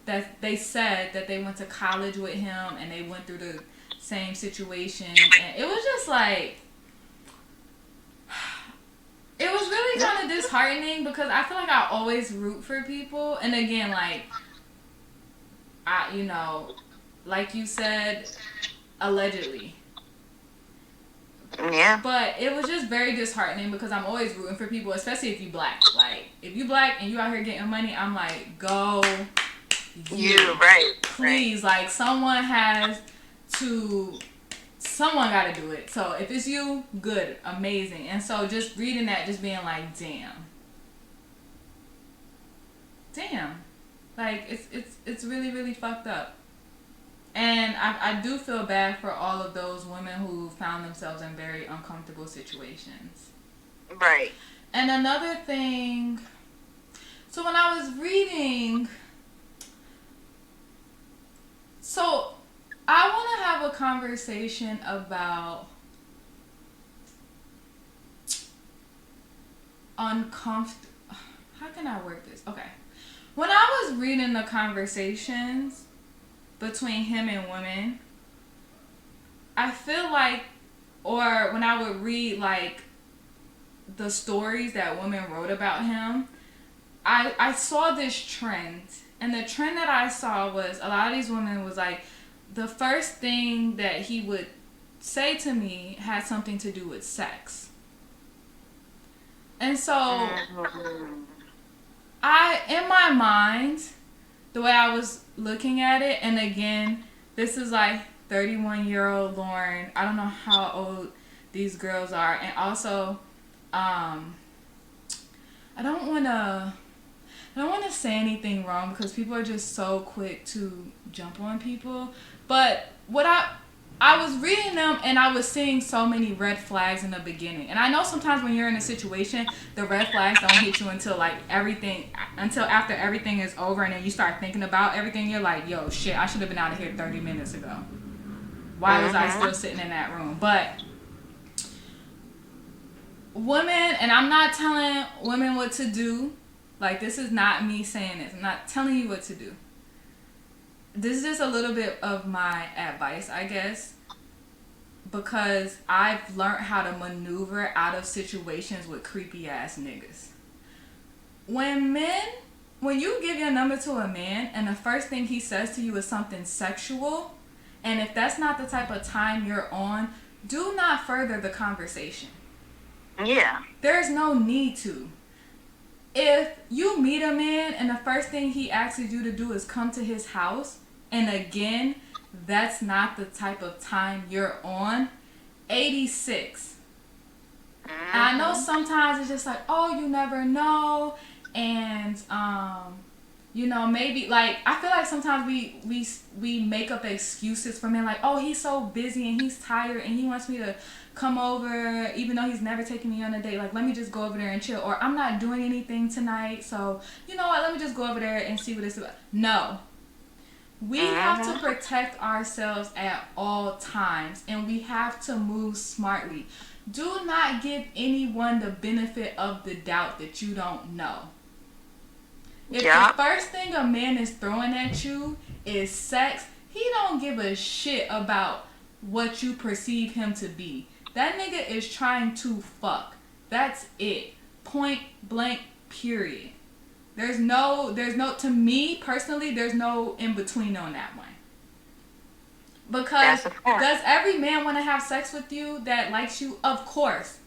that, they said that they went to college with him and they went through the same situation, and it was just like, it was really kind of disheartening, because I feel like I always root for people. And again, like, like you said, allegedly. Yeah. But it was just very disheartening, because I'm always rooting for people, especially if you black. Like, if you black and you out here getting money, I'm like, go you. Right. Please, like, someone got to do it. So if it's you, good, amazing. And so just reading that, just being like, damn, like, it's really, really fucked up. And I do feel bad for all of those women who found themselves in very uncomfortable situations. Right. And another thing, so when I was reading, so I want to have a conversation about how can I work this? Okay. When I was reading the conversations between him and women, I feel like, or when I would read, like, the stories that women wrote about him, I saw this trend. And the trend that I saw was, a lot of these women was like, the first thing that he would say to me had something to do with sex. And so, in my mind, the way I was looking at it, and again, this is like 31-year-old Lauren. I don't know how old these girls are. And also, I don't want to, I don't want to say anything wrong because people are just so quick to jump on people. But what I was reading them and I was seeing so many red flags in the beginning. And I know sometimes when you're in a situation, the red flags don't hit you until after everything is over and then you start thinking about everything. You're like, yo, shit, I should have been out of here 30 minutes ago. Why was I still sitting in that room? But women, and I'm not telling women what to do. Like, this is not me saying this. I'm not telling you what to do. This is just a little bit of my advice, I guess. Because I've learned how to maneuver out of situations with creepy ass niggas. When you give your number to a man and the first thing he says to you is something sexual, and if that's not the type of time you're on, do not further the conversation. Yeah. There's no need to. If you meet a man and the first thing he asks you to do is come to his house, and again, that's not the type of time you're on, 86. And I know sometimes it's just like, oh, you never know, and you know, maybe, like, I feel like sometimes we make up excuses for men, like, oh, he's so busy and he's tired and he wants me to come over even though he's never taken me on a date. Like, let me just go over there and chill. Or I'm not doing anything tonight, so, you know what, let me just go over there and see what it's about. No. We have to protect ourselves at all times, and we have to move smartly. Do not give anyone the benefit of the doubt that you don't know. If the first thing a man is throwing at you is sex, he don't give a shit about what you perceive him to be. That nigga is trying to fuck. That's it. Point blank, period. There's no, to me personally, there's no in between on that one. Because does every man want to have sex with you that likes you? Of course.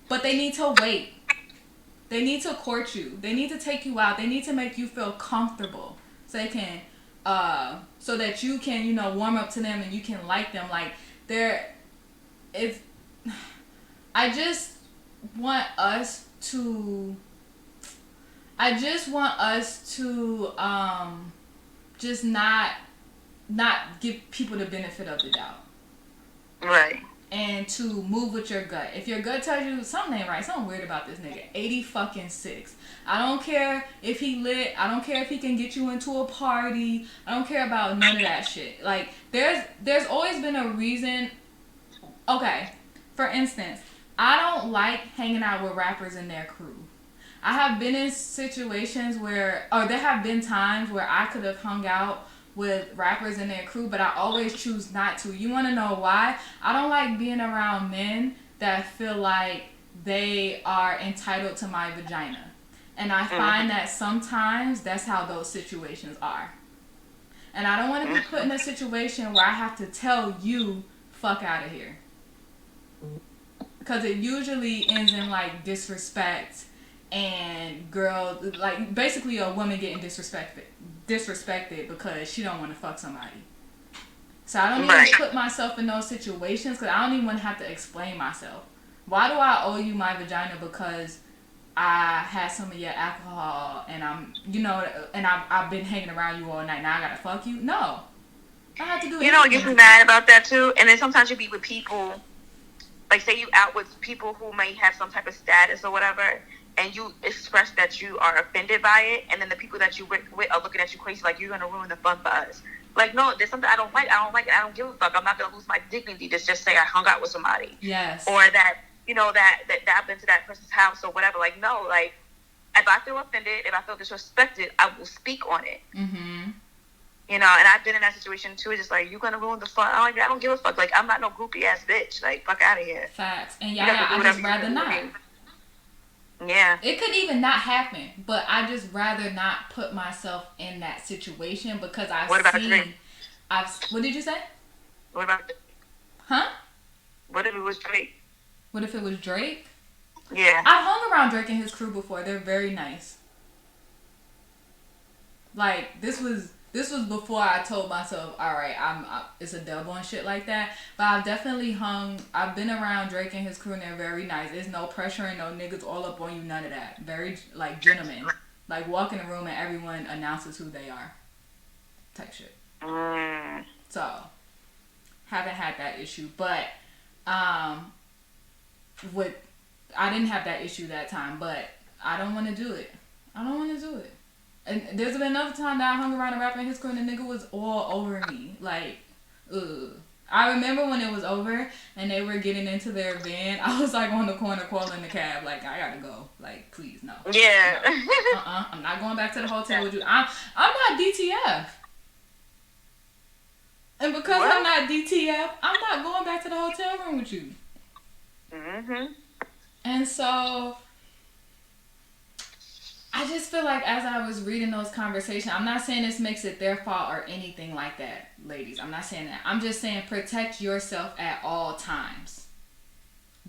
But they need to wait. They need to court you. They need to take you out. They need to make you feel comfortable so they can, so that you can, you know, warm up to them and you can like them. Like, I just want us to just not give people the benefit of the doubt. Right. And to move with your gut. If your gut tells you something ain't right, something weird about this nigga, 86. I don't care if he lit. I don't care if he can get you into a party. I don't care about none of that shit. Like, there's always been a reason. Okay, for instance, I don't like hanging out with rappers and their crew. I have been in situations there have been times where I could have hung out with rappers and their crew, but I always choose not to. You want to know why? I don't like being around men that feel like they are entitled to my vagina. And I find that sometimes that's how those situations are. And I don't want to be put in a situation where I have to tell you, fuck out of here. Because it usually ends in, like, disrespect and like, basically a woman getting disrespected because she don't want to fuck somebody. So I don't even put myself in those situations because I don't even want to have to explain myself. Why do I owe you my vagina because I had some of your alcohol and I'm, you know, and I've been hanging around you all night. Now I gotta fuck you? No. I have to do it. You know, you be mad about that too. And then sometimes you be with people, like, say you out with people who may have some type of status or whatever, and you express that you are offended by it, and then the people that you with are looking at you crazy, like, you're going to ruin the fun for us. Like, no, there's something I don't like. I don't give a fuck. I'm not going to lose my dignity to just say I hung out with somebody. Yes. Or that, you know, that I've been to that person's house or whatever. Like, no, like, if I feel offended, if I feel disrespected, I will speak on it. Mm-hmm. You know, and I've been in that situation too. It's just like, you're going to ruin the fun. I don't give a fuck. Like, I'm not no groupie ass bitch. Like, fuck out of here. Facts. And I just rather not. Yeah. It could even not happen, but I just rather not put myself in that situation because What did you say? What about Huh? What if it was Drake? What if it was Drake? Yeah. I've hung around Drake and his crew before. They're very nice. Like, this was before I told myself, all right, it's a double and shit like that. But I've been around Drake and his crew and they're very nice. There's no pressure and no niggas all up on you, none of that. Very, like, gentlemen. Like, walk in a room and everyone announces who they are. Type shit. So, haven't had that issue. But, I didn't have that issue that time. But, I don't want to do it. And there's been another time that I hung around a rapper in his crew and the nigga was all over me. Like, ugh. I remember when it was over and they were getting into their van, I was like on the corner calling the cab, like, I gotta go. Like, please, no. Yeah. No. I'm not going back to the hotel with you. I'm not DTF. And because What? I'm not DTF, I'm not going back to the hotel room with you. Mm-hmm. And so, I just feel like as I was reading those conversations, I'm not saying this makes it their fault or anything like that, ladies. I'm not saying that. I'm just saying protect yourself at all times.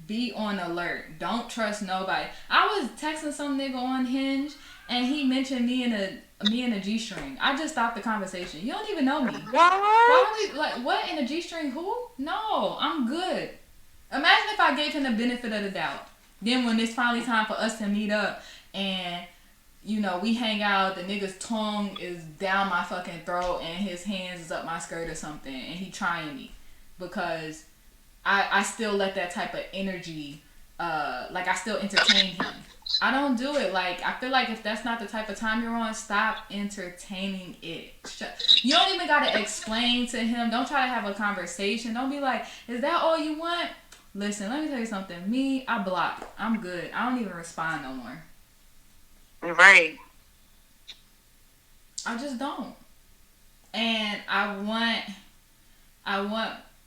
Be on alert. Don't trust nobody. I was texting some nigga on Hinge and he mentioned me in a G-string. I just stopped the conversation. You don't even know me. What? Why are we, like, what, in a G-string? Who? No, I'm good. Imagine if I gave him the benefit of the doubt. Then when it's finally time for us to meet up and, you know, we hang out, the nigga's tongue is down my fucking throat and his hands is up my skirt or something and he trying me because I still let that type of energy, like I still entertain him. I don't do it. Like, I feel like if that's not the type of time you're on, stop entertaining it. You don't even gotta explain to him. Don't try to have a conversation. Don't be like, is that all you want? Listen, let me tell you something. Me, I block. I'm good. I don't even respond no more. Right. I just don't. And I want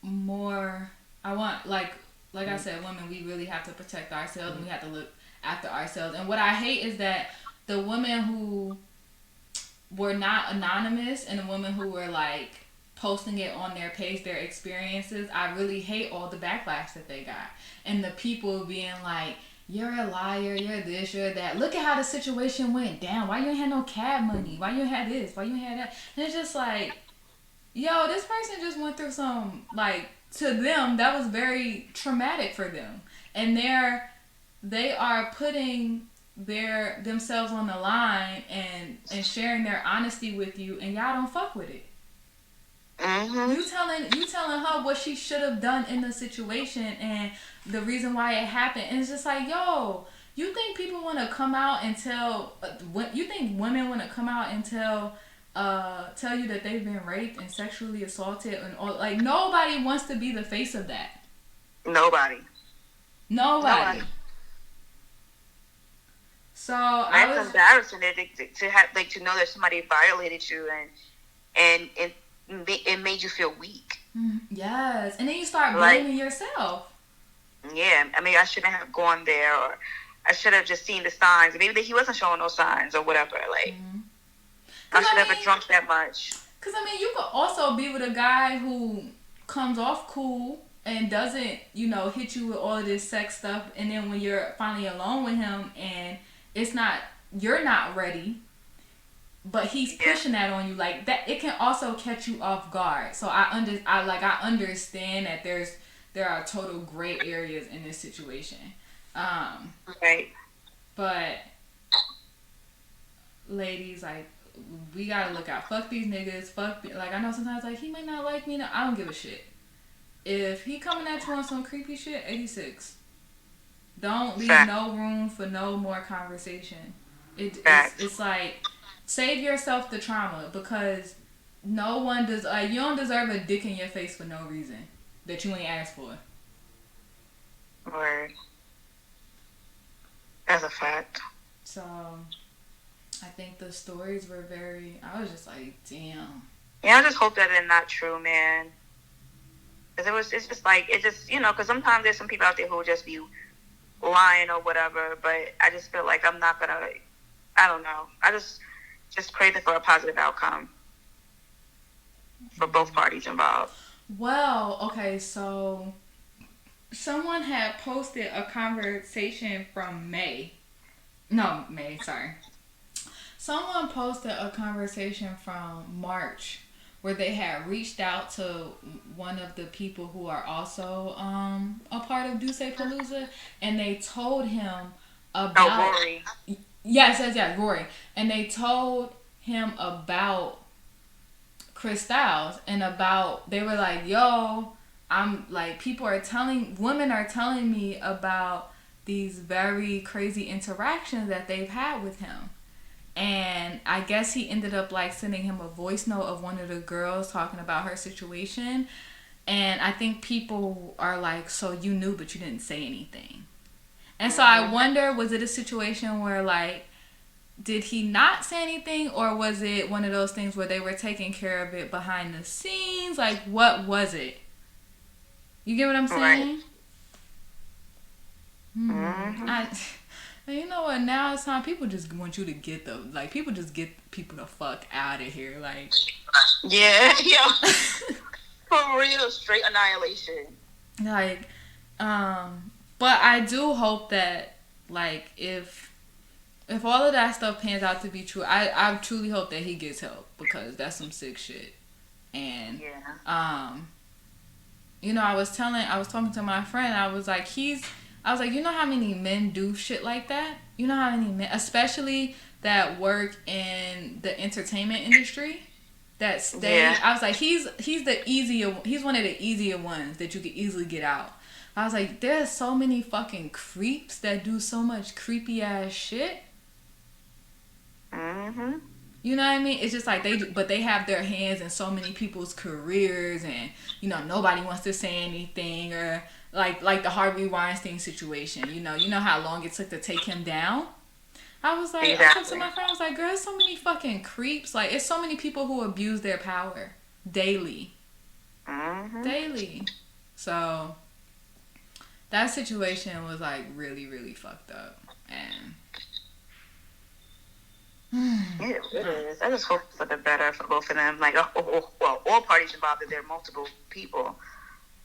more. I want, like I said, women, we really have to protect ourselves and we have to look after ourselves. And what I hate is that the women who were not anonymous and the women who were like posting it on their page, their experiences, I really hate all the backlash that they got. And the people being like, you're a liar, you're this, you're that. Look at how the situation went down. Why you ain't had no cab money? Why you ain't had this? Why you ain't had that? And it's just like, yo, this person just went through some, like, to them, that was very traumatic for them. And they are putting themselves on the line and sharing their honesty with you, and y'all don't fuck with it. Mm-hmm. You telling her what she should have done in the situation and the reason why it happened. And it's just like, yo, you think people want to come out and tell? You think women want to come out and tell you that they've been raped and sexually assaulted and all? Like, nobody wants to be the face of that. Nobody. So that's embarrassing to have, like, to know that somebody violated you and it made you feel weak. Yes, and then you start blaming yourself. Yeah, I mean, I shouldn't have gone there, or I should have just seen the signs. Maybe he wasn't showing no signs or whatever. Like, I should have drunk that much. Because, I mean, you could also be with a guy who comes off cool and doesn't, you know, hit you with all of this sex stuff, and then when you're finally alone with him and you're not ready, but he's pushing that on you, like that, it can also catch you off guard. So I understand that there are total gray areas in this situation. Right. But ladies, like, we gotta look out. Fuck these niggas. Like, I know sometimes, like, he might not like me. No, I don't give a shit. If he coming at you on some creepy shit, 86. Don't leave no room for no more conversation. It's like, save yourself the trauma, because no one does. You don't deserve a dick in your face for no reason that you ain't asked for. Word. That's a fact. So, I think the stories were I was just like, damn. Yeah, I just hope that they're not true, man. Because it's just like, you know, because sometimes there's some people out there who will just be lying or whatever, but I just feel like I'm not gonna, I don't know. I just pray for a positive outcome for both parties involved. Well, okay, so someone had posted a conversation from Someone posted a conversation from March where they had reached out to one of the people who are also a part of Duce Palooza, and they told him about Rory. Yes, Rory. And they told him about Chris Styles and about, they were like, yo, I'm like, women are telling me about these very crazy interactions that they've had with him. And I guess he ended up like sending him a voice note of one of the girls talking about her situation. And I think people are like, so you knew but you didn't say anything. And so I wonder, was it a situation where like, did he not say anything, or was it one of those things where they were taking care of it behind the scenes? Like, what was it? You get what I'm saying? Right. You know what? Now it's time. People just want you to get people just get people the fuck out of here. Like, yeah. For real, straight annihilation. Like, but I do hope that, like, if all of that stuff pans out to be true, I truly hope that he gets help, because that's some sick shit. And you know, I was talking to my friend. I was like, you know how many men do shit like that? You know how many men, especially that work in the entertainment industry, that stay. Yeah. I was like, he's one of the easier ones that you could easily get out. I was like, there's so many fucking creeps that do so much creepy ass shit. You know what I mean? It's just like they have their hands in so many people's careers, and you know, nobody wants to say anything, or like the Harvey Weinstein situation. You know how long it took to take him down? I was like, exactly. I talked to my friend, I was like, girl, there's so many fucking creeps. Like, it's so many people who abuse their power daily. Daily. So that situation was like really, really fucked up. And it is. I just hope for the better for both of them. Like, well, all parties involved, that there are multiple people.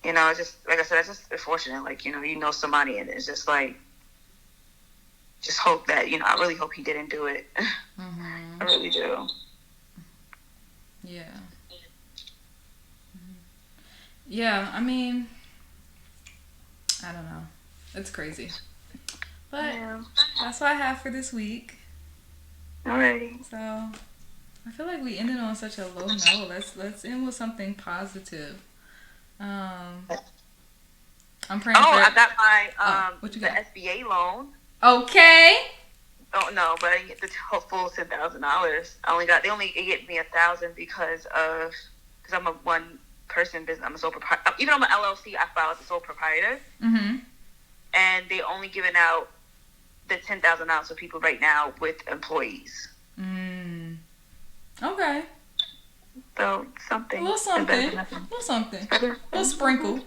You know, it's just, like I said, it's just unfortunate. Like, you know somebody, and it's just like, just hope that, I really hope he didn't do it. I really do. Yeah. Yeah, I mean, I don't know. It's crazy. But that's what I have for this week. Alrighty. So I feel like we ended on such a low note. Let's end with something positive. I'm praying for... I got my what you got? the SBA loan. Okay. Oh no, but I didn't get the full $10,000. They only get me $1,000 because I'm a one person business. I'm a sole proprietor. Even though I'm an LLC, I filed as a sole proprietor. And they only giving out the $10,000 for people right now with employees. Okay. So something. A little something. A little sprinkle. A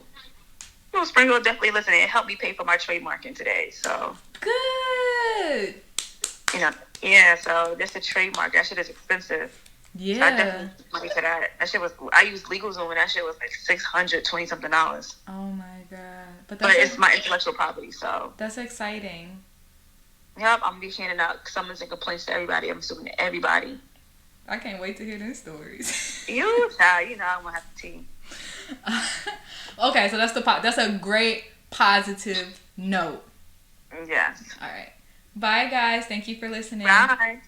little sprinkle, definitely. Listen, it helped me pay for my trademarking today. So good. Yeah. So just a trademark. That shit is expensive. Yeah. So I definitely need money for that. That shit was. I used LegalZoom, and that shit was like $620 something. Oh my god. But it's my intellectual property, so that's exciting. Yep, I'm gonna be handing out summons and complaints to everybody. I'm assuming to everybody. I can't wait to hear their stories. I'm gonna have the tea. Okay, so that's a great positive note. Yes. All right. Bye, guys. Thank you for listening. Bye.